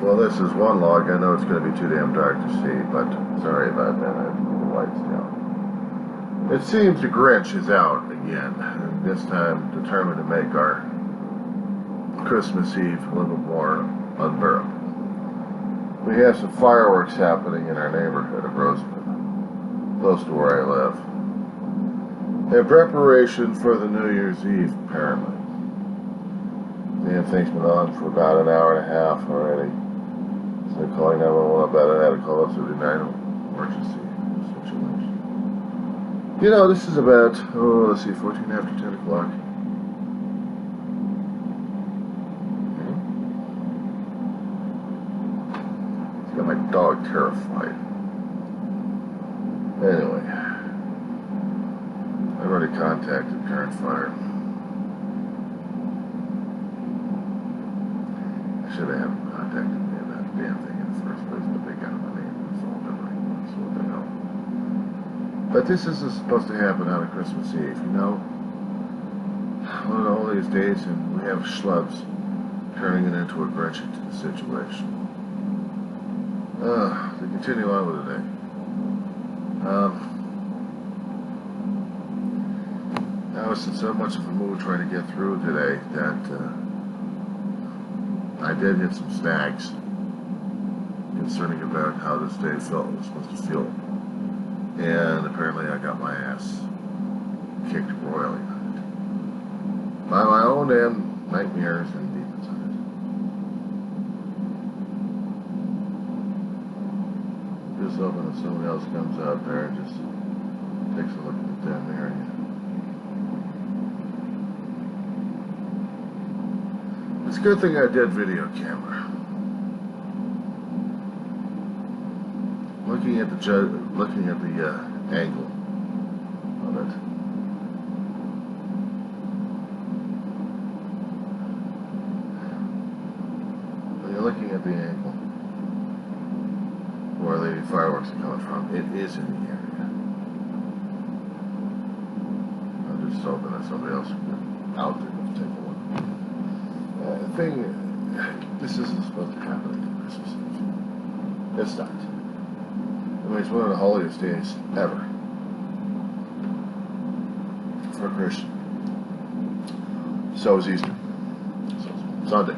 Well, this is one log. I know it's going to be too damn dark to see, but sorry about that. I have to put the lights down. It seems the Grinch is out again, this time determined to make our Christmas Eve a little more unbearable. We have some fireworks happening in our neighborhood of Rosamond, close to where I live, in preparation for the New Year's Eve, apparently. The thing's been on for about an hour and a half already. So calling 911 about it, I had to call us to the emergency situation. You know, this is about, let's see, 14 after 10 o'clock. It's got my dog terrified. Anyway, I've already contacted Current Fire. I should have contacted me about the damn thing in the first place, but they got my name and phone number, so what the hell. But this isn't supposed to happen on a Christmas Eve, you know? One of all these days, and we have schlubs turning it into a Grinch situation. To continue on with the day. I was in so much of a mood trying to get through today that I did hit some snags concerning about how this day was supposed to feel. And apparently I got my ass kicked royally on it. By my own damn nightmares and demons on it. Just hoping that someone else comes out there and just takes a look at the damn area. It's a good thing I did video camera. Looking at the angle of it. When you're looking at the angle where the fireworks are coming from, it is in the area. I'm just hoping that somebody else will get out there to take a look. This isn't supposed to happen at Christmas Eve. It's not. I mean, it's one of the holiest days ever for a Christian. So is Easter. So is Sunday.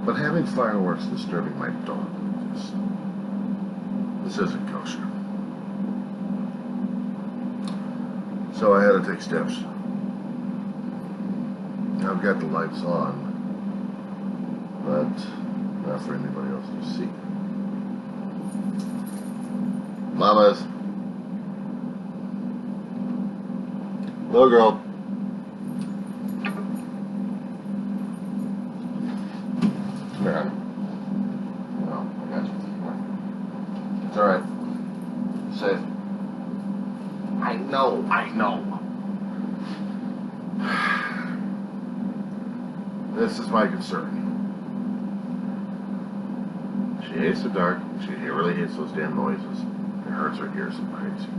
But having fireworks disturbing my dog like this isn't kosher. So I had to take steps. I've got the lights on, but not for anybody else to see. Mamas. Little girl. Come here, honey. No, I got you. It's alright. Safe. I know. This is my concern. She hates the dark. She really hates those damn noises. It hurts her ears like crazy.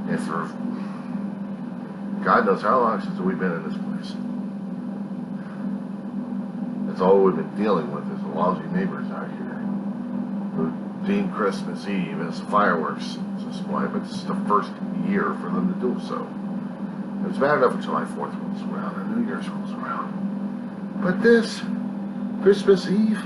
And for God knows how long since we've been in this place. That's all we've been dealing with is the lousy neighbors out here who deem Christmas Eve as fireworks display, but this is the first year for them to do so. It's bad enough when July 4th rolls around and New Year's rolls around. But this Christmas Eve,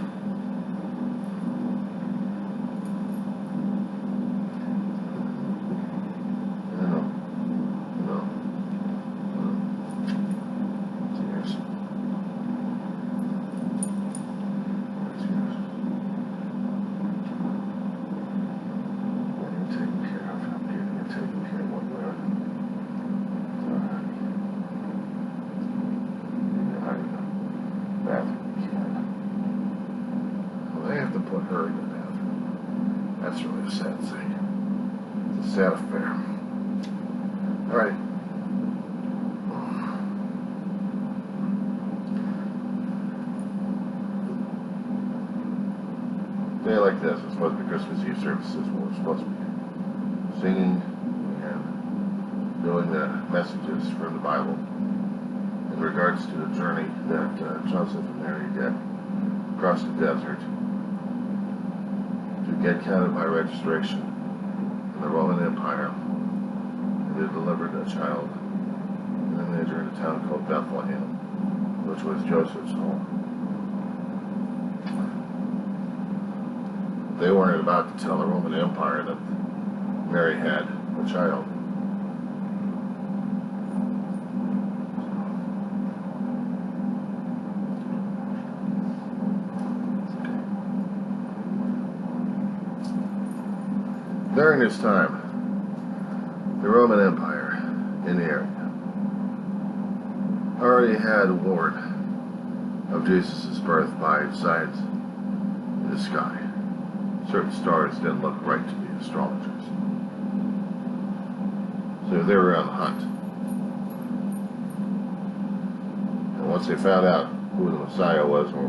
put her in the bathroom. That's really a sad thing. It's a sad affair. Alright. A day like this is supposed to be Christmas Eve services where we're supposed to be singing and doing the messages from the Bible. And we're regards to the journey that Joseph and Mary did across the desert to get counted by registration in the Roman Empire. And they delivered a child, and then they entered a town called Bethlehem, which was Joseph's home. They weren't about to tell the Roman Empire that Mary had a child. During this time, the Roman Empire in the area already had word of Jesus' birth by signs in the sky. Certain stars didn't look right to the astrologers. So they were on the hunt. And once they found out who the Messiah was or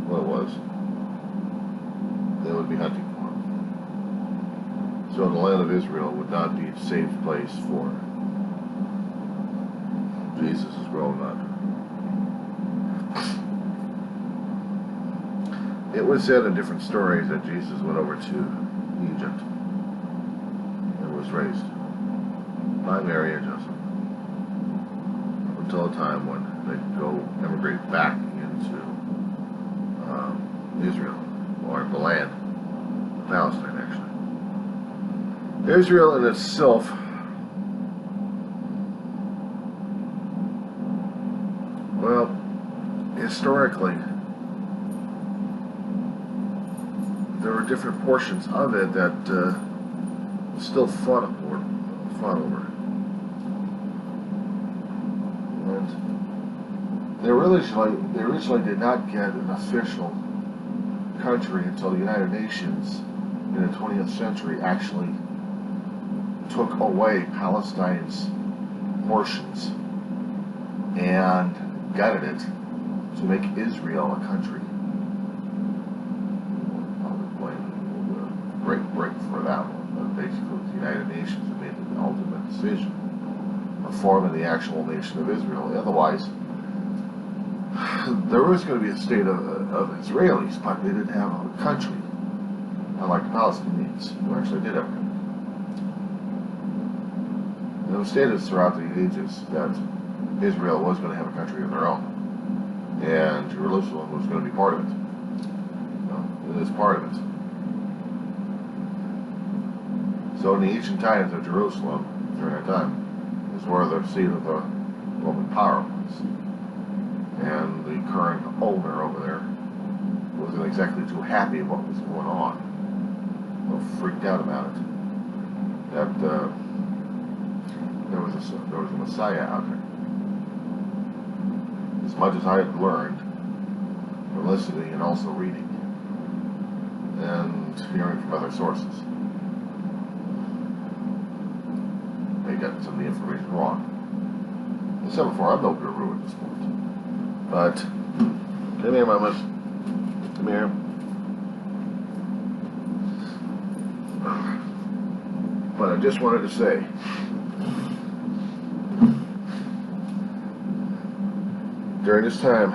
what it was, they would be hunting for him. So the land of Israel would not be a safe place for Jesus' growing up. It was said in different stories that Jesus went over to Egypt and was raised by Mary and Joseph until a time when they could go emigrate back into Israel, or the land of Palestine, actually. Israel in itself well, historically, there were different portions of it that still fought over. And they originally did not get an official country until the United Nations in the 20th century actually took away Palestine's portions and gutted it to make Israel a country. Break for that one, but basically the United Nations have made the ultimate decision of forming the actual nation of Israel. Otherwise, there was going to be a state of Israelis, but they didn't have a country, unlike the Palestinians, who actually did have a country. And it was stated throughout the ages that Israel was going to have a country of their own, and Jerusalem was going to be part of it. It is part of it. So in the ancient times of Jerusalem, during that time, is where the seat of the Roman power was. And the current owner over there wasn't exactly too happy about what was going on. A little freaked out about it. That there was a Messiah out there. As much as I had learned from listening and also reading and hearing from other sources, they got some of the information wrong. As I said before, I'm no guru at this point. But, come here, mamas. Come here. But I just wanted to say, during this time,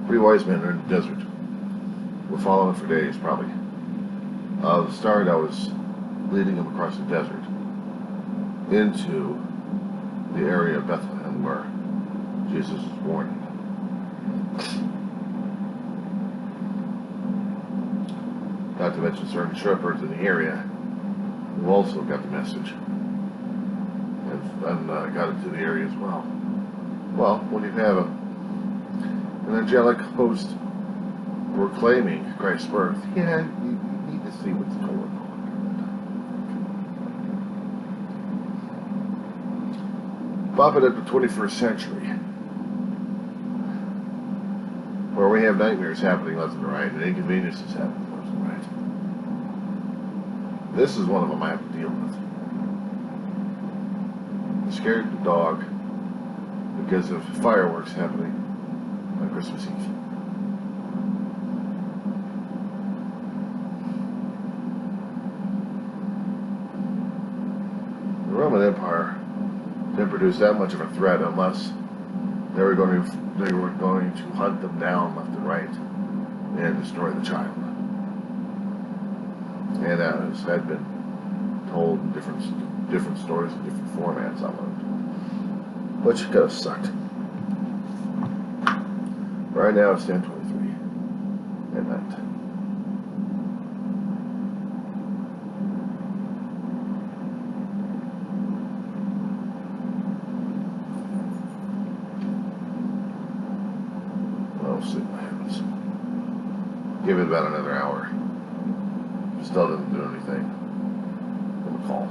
3 wise men are in the desert. We're following them for days, probably. The star that was leading them across the desert into the area of Bethlehem where Jesus was born. Not to mention certain shepherds in the area who also got the message and got into the area as well. Well, when you have an angelic host proclaiming Christ's birth, yeah, you need to see what's going on. Pop it at the 21st century, where we have nightmares happening left and right, and inconveniences happening left and right. This is one of them I have to deal with. I'm scared of the dog because of fireworks happening on Christmas Eve. The Roman Empire didn't produce that much of a threat unless they were going to hunt them down left and right and destroy the child. And as had been told in different stories in different formats I learned, which kind of sucked. Right now it's 10:23 at night. We'll see what happens. Give it about another hour. Still doesn't do anything. We'll call.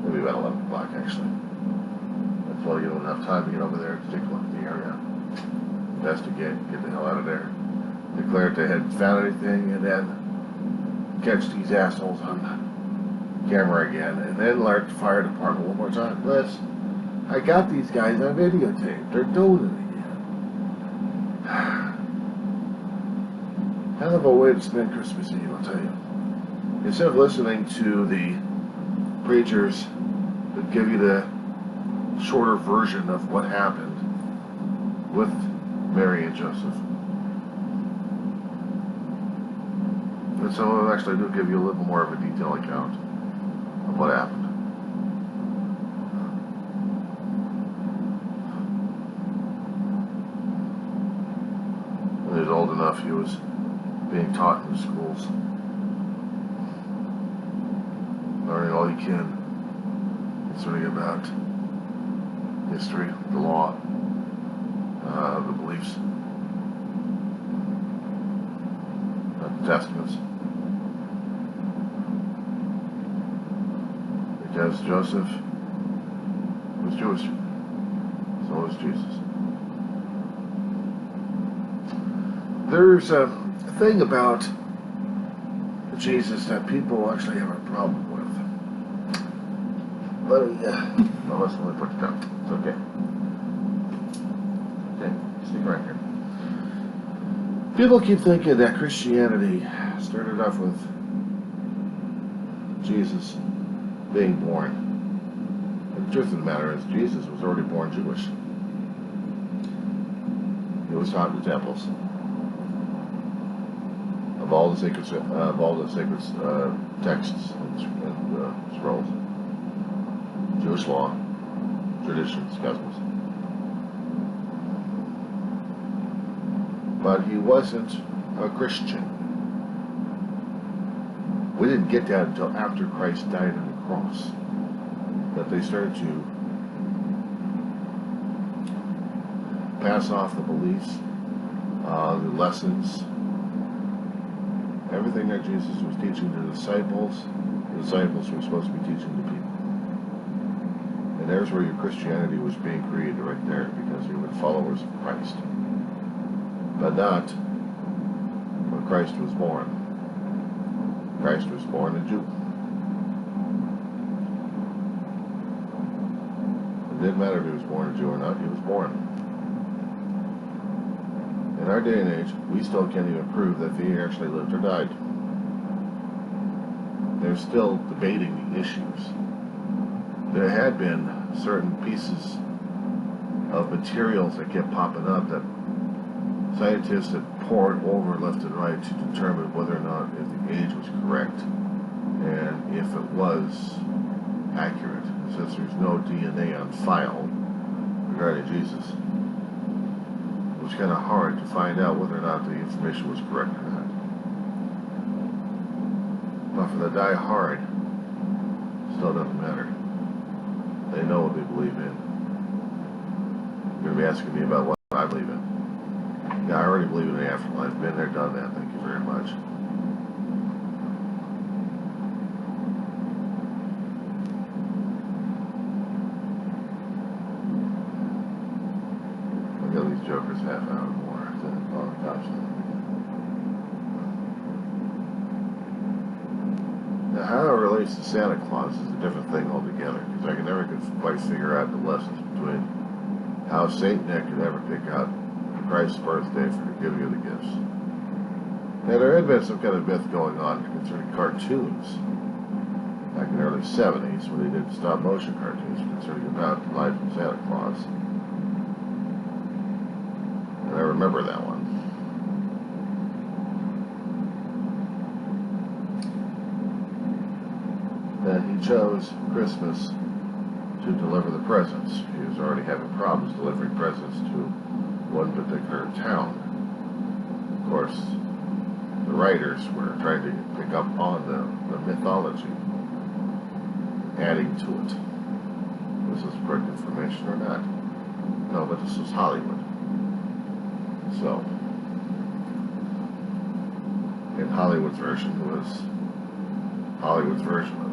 Maybe about 11 o'clock actually. That's why you don't have time to get over there to take a look at the area. Investigate, get the hell out of there. Declare if they hadn't found anything, and then catch these assholes on camera again, and then alert the fire department one more time. Liz, I got these guys on videotape. They're doing it again. Hell of a way to spend Christmas Eve, I'll tell you. Instead of listening to the preachers that give you the shorter version of what happened with Mary and Joseph. And so I actually do give you a little more of a detailed account of what happened. When he was old enough, he was being taught in the schools. Learning all you can concerning about history, the law, the beliefs, the testaments. Because Joseph was Jewish, so was Jesus. There's a thing about Jesus that people actually have a problem with. Let me put it down. It's okay. Okay, stick right here. People keep thinking that Christianity started off with Jesus being born. But the truth of the matter is, Jesus was already born Jewish. He was taught in the temples of all the sacred texts and scrolls, Jewish law, traditions, customs. But he wasn't a Christian. We didn't get that until after Christ died on the cross, that they started to pass off the beliefs, the lessons, everything that Jesus was teaching the disciples were supposed to be teaching the people. And there's where your Christianity was being created right there, because you were followers of Christ. But not when Christ was born. Christ was born a Jew. It didn't matter if he was born a Jew or not, he was born. In our day and age, we still can't even prove that he actually lived or died. They're still debating the issues. There had been certain pieces of materials that kept popping up that scientists had poured over left and right to determine whether or not if the age was correct and if it was accurate. Since there's no DNA on file regarding Jesus, it was kind of hard to find out whether or not the information was correct or not. But for the die-hard, still doesn't matter. They know what they believe in. You're going to be asking me about what I believe in. Yeah, I already believe in the afterlife. Been there, done that. Thank you very much. Look at these jokers half hour more than on the couch. Now, how it relates to Santa Claus is a different thing altogether, because I never could quite figure out the lessons between how Saint Nick could ever pick out Christ's birthday for giving you the gifts. Now, there had been some kind of myth going on concerning cartoons back in the early 70s when they did stop motion cartoons concerning about the life of Santa Claus. And I remember that one. And he chose Christmas to deliver the presents. He was already having problems delivering presents to one particular town. Of course, the writers were trying to pick up on the mythology, adding to it. Was this correct information or not? No, but this was Hollywood. So, in Hollywood's version was Hollywood's version of it.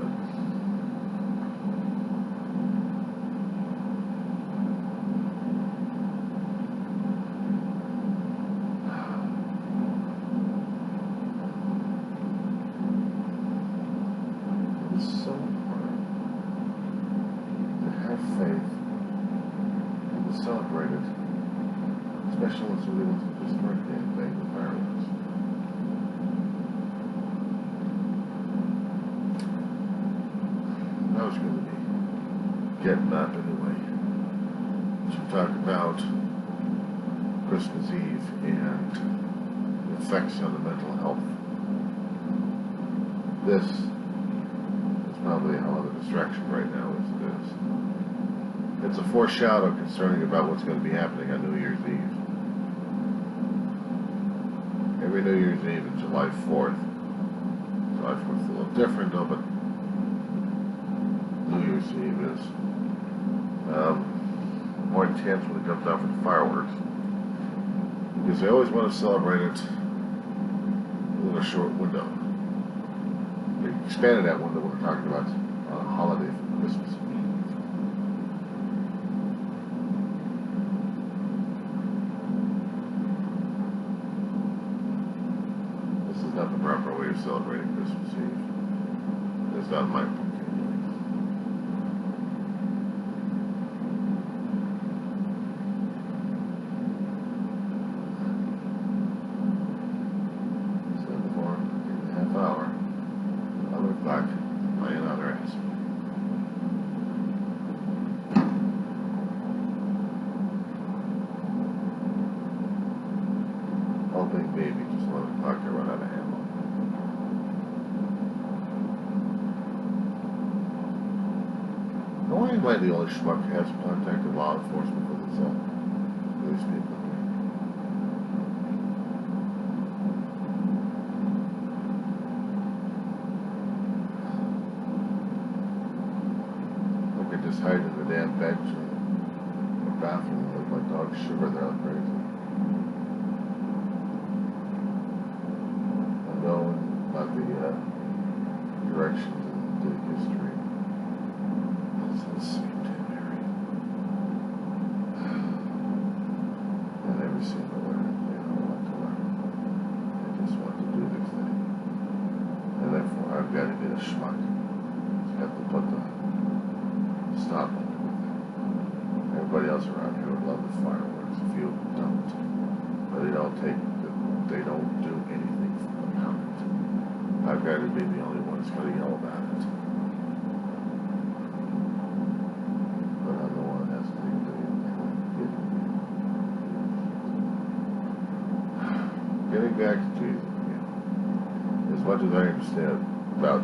Celebrated, especially once we live into this birthday thing with fireworks. I was going to be getting up anyway to talk about Christmas Eve and the effects on the mental health. This is probably a hell of a distraction right now as it is. It's a foreshadow concerning about what's going to be happening on New Year's Eve. Every New Year's Eve is July 4th. July 4th is a little different though, but New Year's Eve is more intense when it comes down for the fireworks. Because they always want to celebrate it within a short window. They expanded that window when we're talking about a holiday for Christmas Eve. Not the proper way of celebrating Christmas Eve. It's not my opinion. Half hour. 11 o'clock. Laying on her ass. Hoping baby just 11 o'clock to run out of ammo. Why am I the only schmuck who has contacted law enforcement for these people? Look at just hide in the damn bench in the bathroom like my dog Sugar. They're all crazy. Unknown about the directions and the history. It's the same damn area. I never seen the learn. They don't want to learn. They just want to do their thing. And therefore, I've got to be a schmuck. I've got to put the stop on everything. Everybody else around here would love the fireworks. A few of them don't. But they don't do anything about it. I've got to be the only one that's going to yell about it. But I'm the one that has to do it. Getting back to Jesus again. As much as I understand about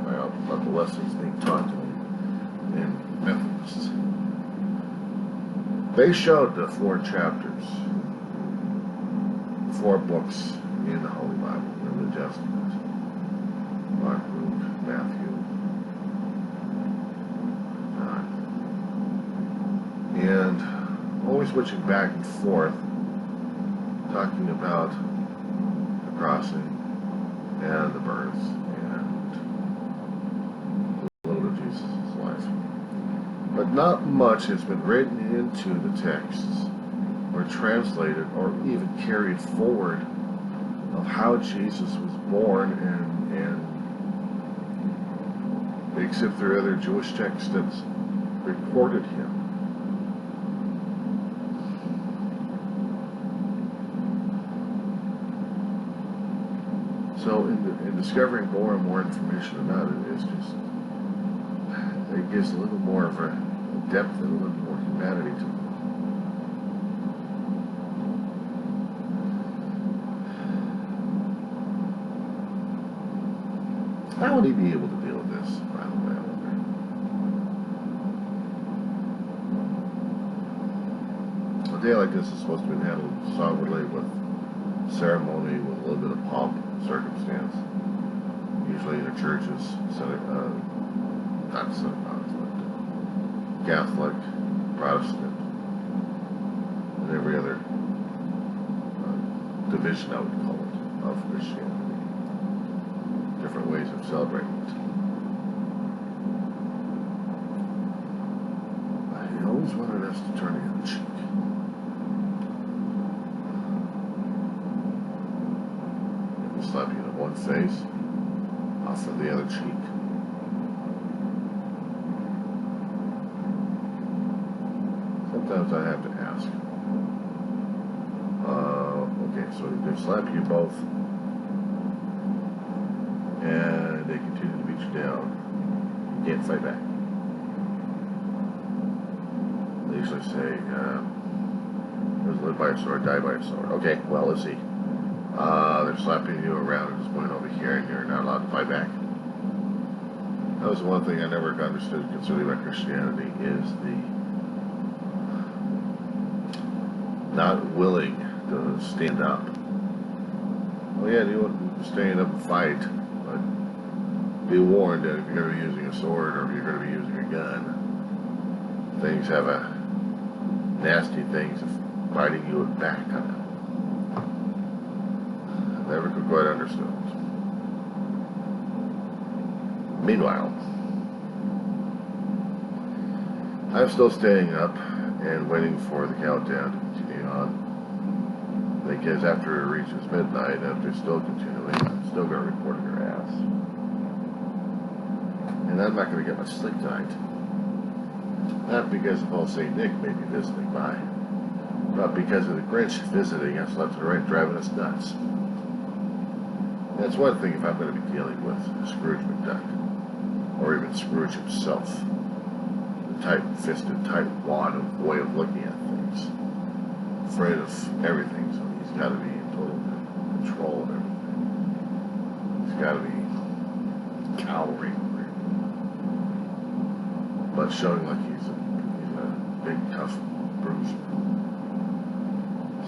the lessons being taught to me in Methodists, they showed the 4 chapters, 4 books in the Holy Bible, in the New Testament. Mark, Luke, Matthew, John. And always switching back and forth, talking about the crossing and the birth and a little of Jesus' life. But not much has been written into the texts or translated or even carried forward of how Jesus was born and except there are other Jewish texts that recorded him. So in discovering more and more information about it is just It gives a little more of a depth and a little more humanity to it. How would he be able to deal with this, by the way, I wonder? A day like this is supposed to be handled somberly with ceremony, with a little bit of pomp and circumstance. Usually in the churches, not synagogues, but Catholic, Protestant, and every other division, I would call it, of Christianity. Different ways of celebrating it. He always wanted us to turn the other cheek. If we slap you in one face, I'll send the other cheek. Sometimes I have to ask. Okay, so they slap you both, and they continue to beat you down. You can't fight back. They usually say, live by a sword, die by a sword. Okay, well, let's see. They're slapping you around at this point over here, and you're not allowed to fight back. That was one thing I never understood concerning about Christianity, is the not willing to stand up. Well, yeah, you want to stand up and fight, but be warned that if you're going to be using a sword or if you're going to be using a gun, things have a nasty things of biting you back on it. I never could quite understand it. Meanwhile, I'm still staying up and waiting for the countdown to continue on. Because after it reaches midnight, if they're still continuing, I'm still going to report her ass. And I'm not going to get much sleep tonight. Not because of old St. Nick maybe visiting by, but because of the Grinch visiting us left and right, driving us nuts. That's one thing if I'm going to be dealing with Scrooge McDuck, or even Scrooge himself. The tight-fisted, tight-wad of way of looking at things. Afraid of everything, so he's got to be in total control of everything. He's got to be cowering, but showing like he's a big, tough bruiser.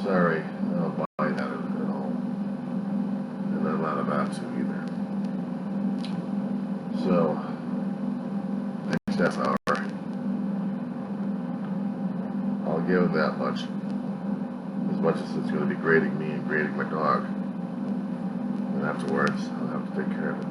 Sorry, I don't buy that at all. And I'm not about to either. So, next half hour, I'll give him that much. As much as it's going to be grating me and grating my dog. And afterwards, I'll have to take care of it.